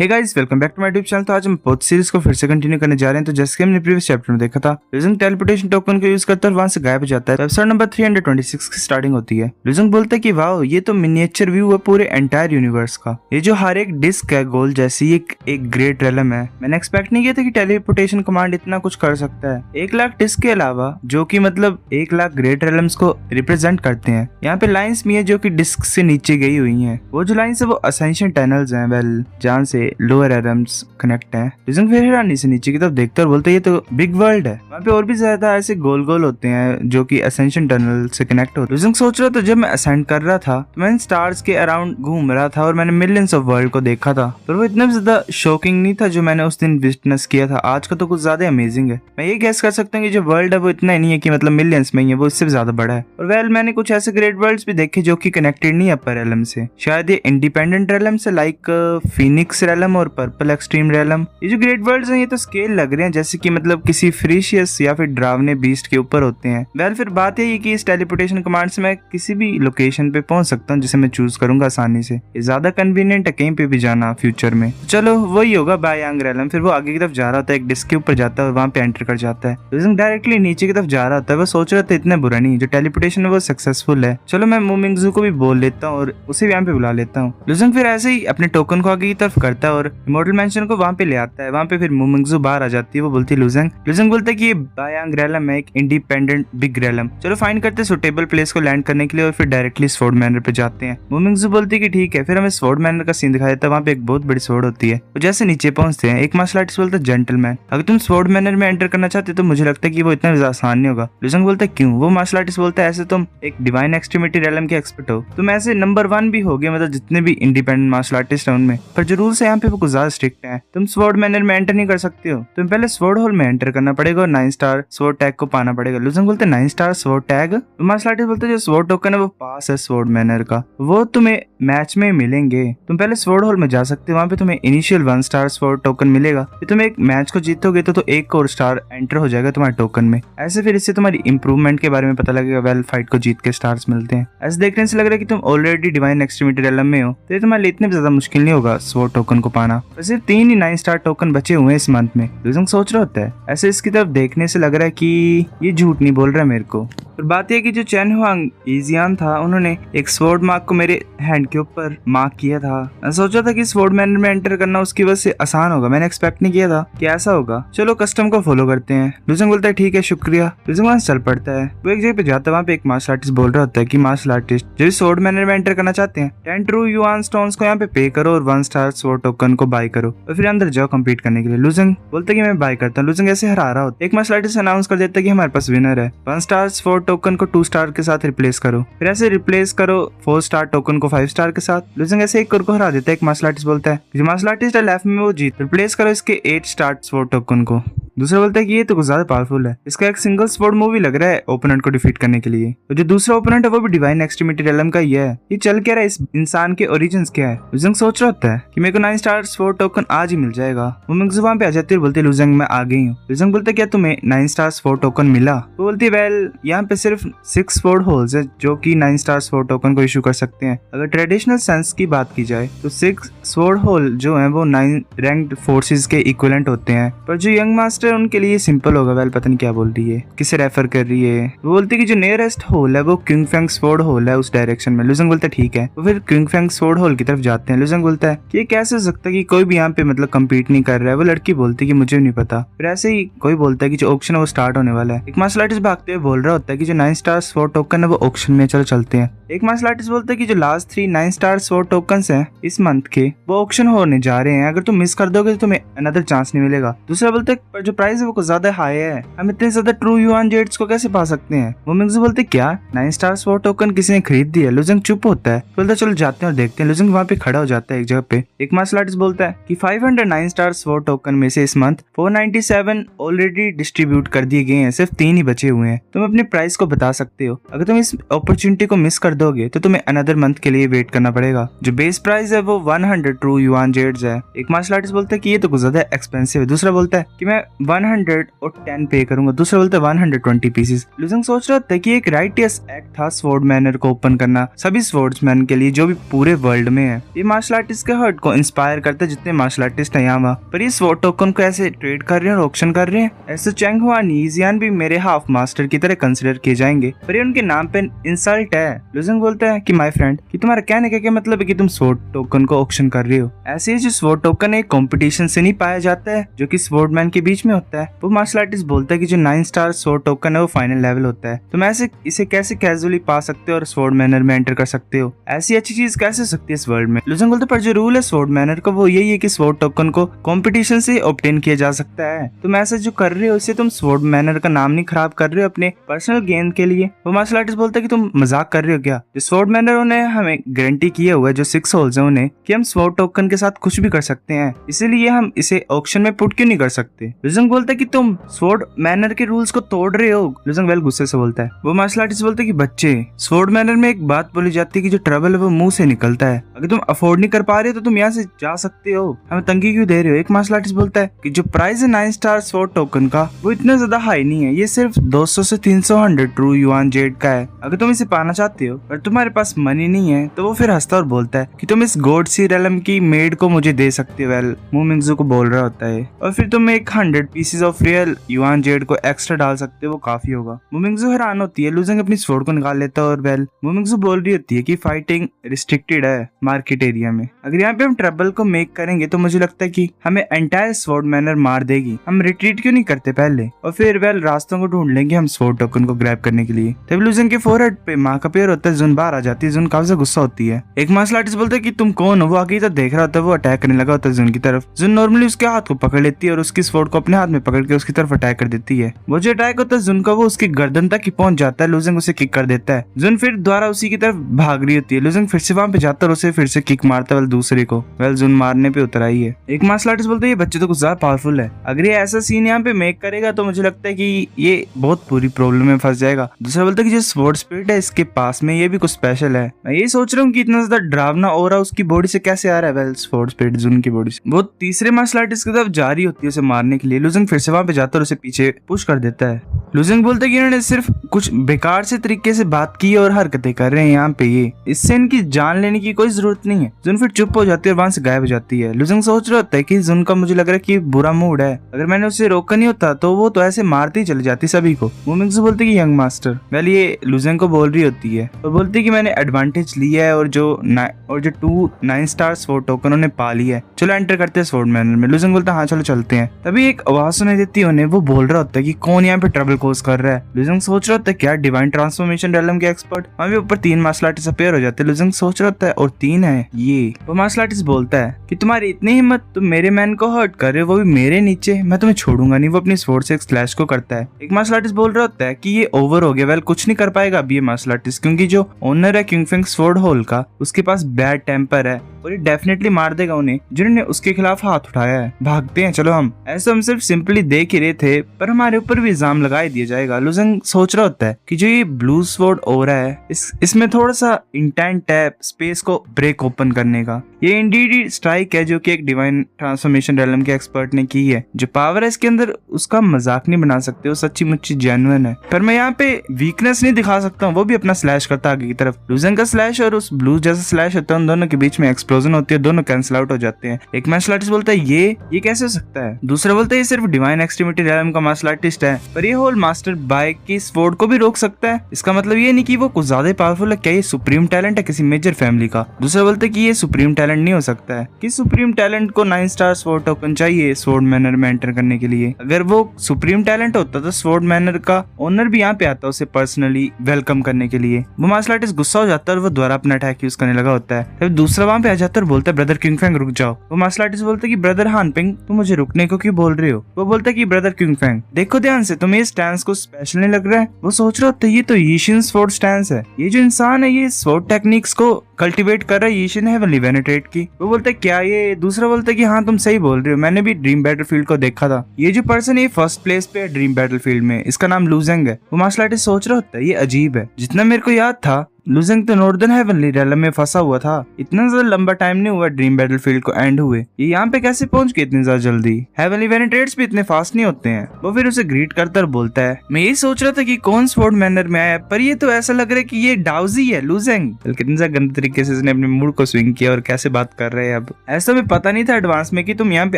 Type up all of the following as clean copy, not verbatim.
Hey guys, welcome back to my YouTube channel. तो आज हम पोथ सीरीज को फिर से कंटिन्यू करने जा रहे हैं। तो जैसे कि हमने प्रीवियस चैप्टर में देखा था, लुजंग टेलीपोर्टेशन टोकन को यूज करता है और वहां से गायब हो जाता है। तो एपिसोड नंबर 326 की स्टार्टिंग होती है। लुजंग बोलता है कि वाओ, ये तो मिनिएचर व्यू है पूरे एंटायर यूनिवर्स का। ये जो हर एक डिस्क है गोल जैसी, एक ग्रेट रेलम है। मैंने एक्सपेक्ट नहीं किया था कि टेलीपोर्टेशन कमांड इतना कुछ कर सकता है। 1 लाख डिस्क के अलावा, जो कि मतलब 1 लाख ग्रेट रेलम्स को रिप्रेजेंट करते हैं। यहाँ पे लाइंस भी है जो कि डिस्क से नीचे गई हुई है। वो जो लाइंस है वो असेंशन टनल्स है, वेल जहाँ से लोअर एरम्स कनेक्ट है। लुजंग फिर हैरानी से नीचे की तरफ देखते और बोलते ये तो बिग वर्ल्ड है। वहाँ पे और भी ज्यादा ऐसे गोल गोल होते हैं जो कि असेंशन टनल से कनेक्ट होते हैं। लुजंग सोच रहा था, जब मैं असेंड कर रहा था तो मैं स्टार्स के अराउंड घूम रहा था और मैंने मिलियंस ऑफ वर्ल्ड को देखा था, पर वो इतना ज्यादा शॉकिंग नहीं था जो मैंने उस दिन विटनेस किया था। आज का तो कुछ ज्यादा अमेजिंग है। मैं ये गैस कर सकता हूँ कि जो वर्ल्ड है वो इतना नहीं है कि मतलब मिलियंस में ही है, वो इससे ज्यादा बड़ा है। और वेल मैंने कुछ ऐसे ग्रेट वर्ल्ड्स भी देखे जो कि कनेक्टेड नहीं है अपर रेलम से। शायद ये इंडिपेंडेंट रेलम से, लाइक फिनिक्स रेलम और पर्पल एक्सट्रीम रेलम। ये जो ग्रेट वर्ल्ड्स हैं ये तो स्केल लग रहे हैं जैसे कि मतलब किसी फ्रीशियस या फिर ड्रावने बीस्ट के ऊपर होते हैं। वेल फिर बात यही कि इस टेलीपोर्टेशन कमांड से मैं किसी भी लोकेशन पे पहुंच सकता हूँ जिसे मैं चूज करूंगा आसानी से। ये ज्यादा कन्वीनियंट है कहीं पे भी जाना फ्यूचर में। चलो वही होगा बायांग रेलम। फिर वो आगे की तरफ जा रहा होता है, एक डिस्क के ऊपर जाता है और वहां पे एंटर कर जाता है। लुजंग डायरेक्टली नीचे की तरफ जा रहा होता है। वो सोच रहा था इतना बुरा नहीं, जो टेलीपोर्टेशन है वो सक्सेसफुल है। चलो मैं मूमिंगजू को भी बोल लेता हूँ और उसे भी यहाँ पे बुला लेता हूँ। लुजंग फिर ऐसे ही अपने टोकन को आगे की तरफ करता है और इमॉर्टल मैंशन को वहां पे ले आता है। वहां पे फिर मूमिंगजू बाहर आ जाती है। वो बोलती है लुजंग बोलता है कि ये बायांग रेलम है, एक इंडिपेंडेंट बिग रेलम। चलो फाइंड करते हैं सुटेबल प्लेस को लैंड करने के लिए और फिर डायरेक्टली स्वॉर्ड मैनर पे जाते हैं। मूमिंगजू बोलती है कि ठीक है। फिर हमें स्वॉर्ड मैनर का सीन दिखाया जाता है। वहां पे एक बहुत बड़ी स्वॉर्ड होती है। वो जैसे नीचे पहुंचते हैं, एक मार्शल आर्टिस्ट बोलता है जेंटलमैन, अगर तुम स्वॉर्ड मैनर में एंटर करना चाहते तो मुझे लगता है कि वो इतना ज्यादा आसान नहीं होगा। लुजंग बोलता है क्यों? वो मार्शल आर्टिस्ट बोलता है ऐसे तुम एक डिवाइन एक्सट्रीमिटी रेलम के एक्सपर्ट हो, तुम ऐसे नंबर 1 भी हो गए मतलब जितने भी इंडिपेंडेंट मार्शल आर्टिस्ट है उनमें, पर जो रूल्स है यहाँ पे वो कुछ ज्यादा स्ट्रिक्ट है। तुम स्वॉर्ड मैनर में एंटर नहीं कर सकते हो। तुम पहले स्वॉर्ड होल में एंटर करना पड़ेगा और 9 स्टार स्वॉर्ड टैग को पाना पड़ेगा। लुजंग बोलते 9 star sword tag? Martial artist बोलते जो स्वॉर्ड टोकन है वो पास है स्वॉर्ड मैनर का, वो तुम्हें मैच में मिलेंगे। तुम पहले स्वॉर्ड होल में जा सकते हो, वहाँ पे तुम्हें इनिशियल 1 स्टार स्वॉर्ड टोकन मिलेगा। फिर तुम एक मैच को जीतोगे तो 1 और स्टार एंटर हो जाएगा तुम्हारे टोकन में। ऐसे फिर इससे तुम्हारी इंप्रूवमेंट के बारे में पता लगेगा। वेल फाइट को जीत के स्टार्स मिलते हैं। ऐसे देखने से लग रहा है कि तुम ऑलरेडी डिवाइन एक्सट्रीमिटी रेलम में हो, तो ये तुम्हारे लिए इतने ज्यादा मुश्किल नहीं होगा स्वॉर्ड टोकन को पाना। तो सिर्फ 3 ही 9 स्टार टोकन बचे हुए हैं इस मंथ में। लुजंग सोच रहा होता है ऐसे इसकी तरफ देखने से लग रहा है कि ये झूठ नहीं बोल रहा है मेरे को। और बात यह कि जो चैन हुआंग इजियान था, उन्होंने एक स्वॉर्ड मार्क को मेरे हैंड के ऊपर मार्क किया था। मैं सोचा था कि स्वॉर्ड मैनर में एंटर करना उसकी वजह से आसान होगा। मैंने एक्सपेक्ट नहीं किया था कि ऐसा होगा। चलो कस्टम को फॉलो करते हैं। लुजंग बोलता है ठीक है शुक्रिया। लुजंग वहां चल पड़ता है। वो एक जगह पे जाता है। वहाँ पे एक मार्शल आर्टिस्ट बोल रहा होता है कि मार्शल आर्टिस्ट जो स्वॉर्ड मैनर में एंटर करना चाहते हैं 10 ट्रू युआन स्टोन्स को यहाँ पे पे करो और 1 स्टार स्वॉर्ड टोकन को बाय करो और फिर अंदर जाओ कम्पीट करने के लिए। लुजंग बोलता है कि मैं बाय करता हूँ। लुजंग ऐसे हरा रहा होता है। एक मार्शल आर्टिस्ट अनाउंस कर देता है कि हमारे पास विनर है। 1 स्टार स्वॉर्ड टोकन को 2 स्टार के साथ रिप्लेस करो। फिर ऐसे रिप्लेस करो 4 स्टार टोकन को 5 स्टार के साथ। लुजंग ऐसे एक को हरा देता है। एक मार्शल आर्टिस्ट बोलता है जो मार्शल आर्टिस्ट है लेफ्ट में वो जीत, रिप्लेस करो इसके 8 स्टार स्वॉर्ड टोकन को। दूसरा बोलता है कि ये तो कुछ ज्यादा पावरफुल है, इसका एक सिंगल स्वॉर्ड मूव ही लग रहा है ओपोनेंट को डिफीट करने के लिए। तो जो दूसरा ओपोनेंट है वो भी डिवाइन एक्सट्रीमिटी रेलम का ही है। ये चल क्या रहा है? इस इंसान के ओरिजिन्स क्या है? लुजंग सोच रहा होता है कि मेरे को 9 स्टार स्वॉर्ड टोकन आज ही मिल जाएगा। वो वहां पे आ जाती है और बोलती है लुजंग मैं आ गई हूँ। लुजंग बोलता है क्या तुम्हें 9 स्टार स्वॉर्ड टोकन मिला? वो बोलती है वेल यहाँ पे सिर्फ 6 स्वॉर्ड होल्स है जो कि 9 स्टार स्वॉर्ड टोकन को इशू कर सकते हैं। अगर ट्रेडिशनल सेंस की बात की जाए तो 6 स्वॉर्ड होल जो है वो 9 रैंक्ड फोर्सेस के इक्विवेलेंट होते हैं, पर जो यंग मास्टर है उनके लिए सिंपल होगा। वेल पता नहीं क्या बोल रही है, किसे रेफर कर रही है। वो बोलती है कि जो नियरेस्ट होल है वो क्विंग फैंग स्वॉर्ड होल है उस डायरेक्शन में। लुजंग बोलता है ठीक है। वो फिर क्विंग फैंग स्वॉर्ड होल की तरफ जाते हैं। लुजंग बोलता है कि ये कैसे हो सकता है कि कोई भी यहाँ पे मतलब कम्पीट नहीं कर रहा है। वो लड़की बोलती है कि मुझे नहीं पता। फिर ऐसे ही कोई बोलता है कि जो ऑक्शन है वो स्टार्ट होने वाला है। एक मार्शल आर्टिस्ट भागते हुए बोल रहा होता है कि जो 9 स्टार स्वॉर्ड टोकन है वो ऑक्शन में चलो चलते हैं। एक मार्शल आर्टिस्ट बोलता है कि जो लास्ट 3 9 स्टार स्वॉर्ड टोकन्स हैं इस मंथ के वो ऑक्शन होने जा रहे हैं, अगर तुम मिस कर दोगे तो तुम्हें अनदर चांस नहीं मिलेगा। दूसरा बोलता है पर जो प्राइस है वो कुछ ज्यादा हाई है, हम इतने ज्यादा ट्रू युआन जेट्स को कैसे पा सकते हैं? मूमिंगजू बोलते क्या 9 स्टार स्वॉर्ड टोकन किसी ने खरीद दिया? लुजंग चुप होता है। बोलता चलो जाते हैं और देखते हैं। लुजंग वहाँ पे खड़ा हो जाता है एक जगह पे। एक मार्शल आर्टिस्ट बोलता है कि 509 स्टार स्वॉर्ड टोकन में से इस मंथ 497 ऑलरेडी डिस्ट्रीब्यूट कर दिए गए हैं, सिर्फ 3 ही बचे हुए हैं। तुम अपने प्राइस को बता सकते हो। अगर तुम इस अपॉर्चुनिटी को मिस कर दोगे तो तुम्हें अनदर मंथ के लिए वेट करना पड़ेगा। जो बेस प्राइस है वो 100 ट्रू युआन जेट्स है। एक मार्शल आर्टिस्ट बोलता है कि ये तो कुछ ज्यादा एक्सपेंसिव है। दूसरा बोलता है कि मैं 110 पे करूंगा, दूसरा बोलता है 120 पीसेस। लुजंग सोच रहा था कि एक राइटियस एक्ट था स्वॉर्ड मैनर को ओपन करना सभी स्वॉर्ड्समैन के लिए जो भी पूरे वर्ल्ड में है। ये मार्शल आर्टिस्ट के हार्ट को इंस्पायर करता है जितने मार्शल आर्टिस्ट है यहाँ, पर ये स्वॉर्ड टोकन को ऐसे ट्रेड कर रहे हैं और ऑक्शन कर रहे हैं। ऐसे चैंग हुआन यीजियान भी मेरे हाफ मास्टर की तरह कंसिडर किए जाएंगे, पर ये उनके नाम पे इंसल्ट है। लुजंग बोलता है कि माय फ्रेंड, कि तुम्हारा कहने का क्या मतलब है कि तुम स्वॉर्ड टोकन को ऑक्शन कर रहे हो। ऐसे ही जो स्वॉर्ड टोकन एक कंपटीशन से नहीं पाया जाता है जो कि स्वॉर्डमैन के बीच में होता है। वो मार्शल आर्टिस्ट बोलता है कि जो 9 स्टार स्वॉर्ड टोकन है वो फाइनल लेवल होता है। तुम ऐसे इसे कैसे कैजुअली पा सकते हो और स्वॉर्ड मैनर में एंटर कर सकते हो, ऐसी अच्छी चीज कैसे हो सकती है इस वर्ल्ड में। लुजंग बोलते पर जो रूल है स्वॉर्ड मैनर का वो यही है कि स्वॉर्ड टोकन को कंपटीशन से ऑब्टेन किया जा सकता है। तुम ऐसा जो कर रहे हो इससे तुम स्वॉर्ड मैनर का नाम नहीं खराब कर रहे हो अपने पर्सनल गेन के लिए। वो मार्शल आर्टिस्ट बोलता है कि तुम मजाक कर रहे हो क्या। जो स्वॉर्ड मैनर ने हमें गारंटी किया हुआ है जो 6 होल्स है उन्हें कि हम स्वॉर्ड टोकन के साथ कुछ भी कर सकते हैं, इसीलिए हम इसे ऑक्शन में पुट क्यों नहीं कर सकते। लुजंग बोलता है कि तुम स्वॉर्ड मैनर के रूल्स को तोड़ रहे हो। लुजंग वेल गुस्से से बोलता है। वो मार्शल आर्टिस्ट बोलता है कि बच्चे, स्वॉर्ड मैनर में एक बात बोली जाती है कि जो ट्रबल है वो मुंह से निकलता है। अगर तुम अफोर्ड नहीं कर पा रहे हो तो तुम यहाँ से जा सकते हो, हमें तंगी क्यों दे रहे हो। एक मार्शल आर्टिस्ट बोलता है कि जो प्राइस है 9 स्टार स्वॉर्ड टोकन का वो इतना ज्यादा हाई नहीं है, ये सिर्फ 200 से 300 ट्रू युआन जेड का है। अगर तुम इसे पाना चाहते हो और तुम्हारे पास मनी नहीं है तो वो फिर हंसता और बोलता है कि तुम इस गॉड सी रेलम की मेड को मुझे दे सकते हो। वेल मू मिंगजू को बोल रहा होता है, और फिर तुम एक 100 pieces of real yuan Z को एक्स्ट्रा डाल सकते हो, वो काफी होगा। मू मिंगजू हैरान होती है। लुजंग अपनी स्वॉर्ड को निकाल लेता है और वेल मू मिंगजू बोल रही होती है कि फाइटिंग रिस्ट्रिक्टेड है मार्केट एरिया में, अगर यहाँ पे हम ट्रबल को मेक करेंगे तो मुझे लगता है कि हमें एंटायर स्वॉर्ड मैनर मार देगी। हम रिट्रीट क्यों नहीं करते पहले और फिर वेल रास्तों को ढूंढ लेंगे हम स्वॉर्ड टोकन को ग्रैब करने के लिए। तब लुजंग के फोरहेड पे माँ का पेयर होता है। जुन बाहर आ जाती है। जुन काफी गुस्सा होती है। एक मार्शल आर्टिस्ट बोलता है कि तुम कौन हो। वो आगे तक देख रहा होता है, वो अटैक करने लगा होता है जुन की तरफ। जुन नॉर्मली उसके हाथ को पकड़ लेती है और उसकी स्वॉर्ड को अपने हाथ में पकड़ के उसकी तरफ अटैक कर देती है। वो जो अटैक होता है जुन का वो उसकी गर्दन तक ही पहुंच जाता है। लुजंग उसे किक कर देता है। जुन फिर द्वारा उसी की तरफ भाग रही होती है। लुजंग फिर से वहां पे जाता है और उसे फिर से किक मारता है दूसरे को। वेल जुन मारने पे उतर आई है। एक मार्शल आर्टिस्ट बोलते है ये बच्चे तो कुछ ज्यादा पावरफुल है, अगर ये ऐसा सीन यहाँ पे मेक करेगा तो मुझे लगता है कि ये बहुत पूरी प्रॉब्लम में फंस जाएगा। दूसरा बोलता है कि जो स्वॉर्ड स्पिरिट है इसके पास में ये भी कुछ स्पेशल है। मैं ये सोच रहा हूँ कि इतना ज्यादा डरावना ऑरा उसकी बॉडी से कैसे आ रहा है। वेल स्वॉर्ड स्पिरिट जुन की बॉडी से। वो तीसरे मार्शल आर्टिस्ट की तरफ जा रही होती है उसे मारने के लिए। लुजंग फिर से वहां पे जाता है और उसे पीछे पुश कर देता है। लुजंग बोलते है कि इन्होंने सिर्फ कुछ बेकार से तरीके से बात की और हरकतें कर रहे हैं यहाँ पे, ये इससे इनकी जान लेने की कोई जरूरत नहीं है। जुन फिर चुप हो जाती है और वहां से गायब हो जाती है। लुजंग सोच रहा होता है कि जुन का मुझे लग रहा है कि बुरा मूड है, अगर मैंने उसे रोका नहीं होता तो वो तो ऐसे मारती ही चली जाती सभी को। वो मिंगजू बोलती है कि यंग मास्टर। वेल ये लुजंग को बोल रही होती है और बोलती है कि मैंने एडवांटेज लिया है और जो 2 9 स्टार स्वॉर्ड टोकन उन्होंने पा लिया है, चलो एंटर करते हैं स्वॉर्ड मैनर में। लुजंग बोलता है हाँ चलो चलते हैं। तभी एक आवाज सुनाई देती है उन्हें। वो बोल रहा होता है कि कौन यहाँ पे ट्रबल कोज कर रहा है। लुजंग सोच रहा होता है क्या डिवाइन ट्रांसफॉर्मेशन रेलम के एक्सपर्ट। वहाँ भी ऊपर 3 मार्शल आर्टिस्ट अपेयर हो जाते हैं। लुजंग सोच रहा होता है और 3 है ये। वो मार्शल आर्टिस्ट बोलता है कि तुम्हारी इतनी हिम्मत, तुम मेरे मैन को हर्ट कर रहे हो, वो भी मेरे नीचे, मैं तुम्हें छोड़ूंगा नहीं। वो अपनी स्वॉर्ड से एक स्लैश को करता है। एक मार्शल आर्टिस्ट बोल रहा होता है कि ये ओवर हो गया। वेल कुछ नहीं कर पाएगा अभी ये मार्शल आर्टिस्ट, क्योंकि जो ओनर है किंगफिंग स्वॉर्ड होल का उसके पास बैड टेम्पर है और ये डेफिनेटली मार देगा उन्हें जिन्होंने उसके खिलाफ हाथ उठाया है। भागते हैं चलो हम। ऐसा हम सिर्फ सिंपली देख ही रहे थे पर हमारे ऊपर भी इल्जाम लगा ही दिया जाएगा। लुजंग सोच रहा होता है कि जो ये ब्लू स्वॉर्ड हो रहा है इसमें थोड़ा सा इंटेंट है स्पेस को ब्रेक ओपन करने का। ये इंडीड स्ट्राइक है जो कि एक डिवाइन ट्रांसफॉर्मेशन रेलम के एक्सपर्ट ने की है। जो पावर है इसके अंदर उसका मजाक नहीं बना सकते, वो सच्ची मुच्ची जेन्युइन है। पर मैं यहाँ पे वीकनेस नहीं दिखा सकता हूँ। वो भी अपना स्लैश करता आगे की तरफ। लुजंग का स्लैश और उस ब्लू जैसा स्लैश होता है, उन दोनों के बीच में एक्सप्लोजन होती है, दोनों कैंसिल आउट हो जाते हैं। एक मार्शल आर्टिस्ट बोलता है ये कैसे हो सकता है। दूसरा बोलता है ये सिर्फ डिवाइन एक्सट्रीमिटी रेलम का मार्शल आर्टिस्ट है पर ये होल मास्टर बाइक की स्वॉर्ड को भी रोक सकता है। इसका मतलब ये नहीं कि वो कुछ ज्यादा पावरफुल है। क्या ये सुप्रीम टैलेंट है किसी मेजर फैमिली का। दूसरा बोलते है कि ये सुप्रीम टैलेंट नहीं हो सकता है कि सुप्रीम टैलेंट को 9 स्टार स्वॉर्ड टोकन चाहिए स्वॉर्ड मैनर में एंटर करने के लिए। अगर वो सुप्रीम टैलेंट होता तो स्वॉर्ड मैनर का ओनर भी यहाँ पे आता उसे पर्सनली वेलकम करने के लिए। वो मार्शल आर्टिस्ट गुस्सा हो जाता है और वो दोबारा अपना अटैक यूज करने लगा होता है। तब दूसरा वहां पे आ जाता है और बोलता है ब्रदर किंगफैंग रुक जाओ। वो मार्शल आर्टिस्ट बोलता है कि ब्रदर हानपिंग तुम मुझे रुकने को क्यों बोल रहे हो। वो बोलता है कि ब्रदर किंगफैंग देखो ध्यान से, तुम्हें स्टैंस को स्पेशल नहीं लग रहा है। वो सोच रहा होता है ये तो यीशिन स्वॉर्ड स्टैंस है। ये जो इंसान है ये स्वॉर्ड टेक्निक्स को कल्टीवेट कर रहा है यीशिन हेवनली वेनेट्रेट की। वो बोलता है क्या ये। दूसरा बोलता है कि हाँ तुम सही बोल रहे हो, मैंने भी ड्रीम बैटलफील्ड को देखा था। ये जो पर्सन है फर्स्ट प्लेस पे है ड्रीम बैटलफील्ड में, इसका नाम लुजंग है। वो मार्शल आर्टिस्ट सोच रहा होता है ये अजीब है। जितना मेरे को याद था लुजेंग तो नॉर्दर्न हेवनली रेलम में फंसा हुआ था। इतना ज्यादा लंबा टाइम नहीं हुआ ड्रीम बैटलफील्ड को एंड हुए, ये यहाँ पे कैसे पहुंच गए इतनी ज्यादा जल्दी। हेवनली वेनेट्रेट्स भी इतने फास्ट नहीं होते हैं। वो फिर उसे ग्रीट करता और बोलता है, मैं यही सोच रहा था कि कौन स्वॉर्ड मैनर में आया, पर ये तो ऐसा लग रहा है कि ये डाउजी है लुजेंग। कितने ज्यादा गंदे तरीके से इसने अपने मूड को स्विंग किया और कैसे बात कर रहे हैं। अब ऐसा भी पता नहीं था एडवांस में कि तुम यहाँ पे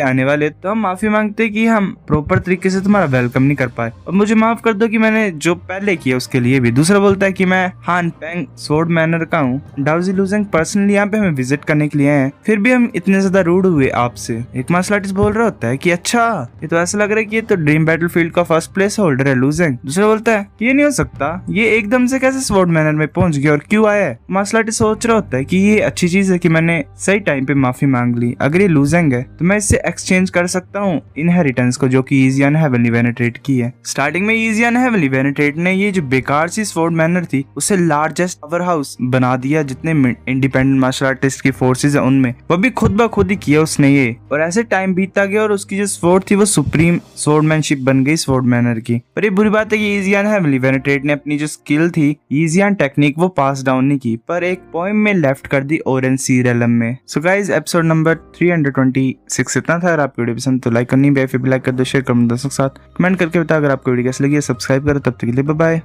आने वाले, तो हम माफी मांगते कि हम प्रॉपर तरीके से तुम्हारा वेलकम नहीं कर पाए और मुझे माफ कर दो कि मैंने जो पहले किया उसके लिए भी। दूसरा बोलता है कि मैं हान पेंग स्वॉर्ड मैनर का हूँ। डाउजी लुजेंग पर्सनली यहाँ पे हमें विजिट करने के लिए आए हैं, फिर भी हम इतने ज्यादा रूड हुए आपसे। एक मार्शल आर्टिस्ट बोल रहा होता है कि अच्छा, ये तो ऐसा लग रहा है कि ये तो ड्रीम बैटलफील्ड का फर्स्ट प्लेस होल्डर है लुजेंग। दूसरा बोलता है कि ये नहीं हो सकता, ये एकदम से कैसे स्वॉर्ड मैनर में पहुंच गया और क्यों आया है। मार्शल आर्टिस्ट सोच रहा होता है कि ये अच्छी चीज है कि मैंने सही टाइम पे माफी मांग ली। अगर ये लुजेंग है तो मैं इससे एक्सचेंज कर सकता हूँ इनहेरिटेंस को, जो कि ईजियन हेवनली वेनेट्रेट की है। स्टार्टिंग में ईजियन हेवनली वेनेट्रेट ने ये जो बेकार सी स्वॉर्ड मैनर थी उसे लार्जेस्ट पावर हाउस बना दिया। जितने इंडिपेंडेंट मार्शल आर्टिस्ट की फोर्सेज है उनमें वो भी खुद ब खुद ही किया उसने ये। और ऐसे टाइम बीतता गया और उसकी जो स्वॉर्ड थी वो सुप्रीम स्वॉर्डमैनशिप बन गई स्वॉर्ड मैनर की। पर ये बुरी बात है कि ईजियन हेवनली वेनेट्रेट ने अपनी जो स्किल थी ईजियन टेक्निक वो पास डाउन नहीं की, पर एक पोएम में लेफ्ट कर दी ऑरेंज सी रेलम में। सो गाइस एपिसोड नंबर 326 इतना था। अगर आपको वीडियो पसंद तो लाइक करनी है, फिर भी लाइक कर दो, शेयर कर दो दोस्तों के साथ, कमेंट करके बताओ अगर आपको वीडियो कैसी लगी। सब्सक्राइब करो, तब तक के लिए बाय बाय।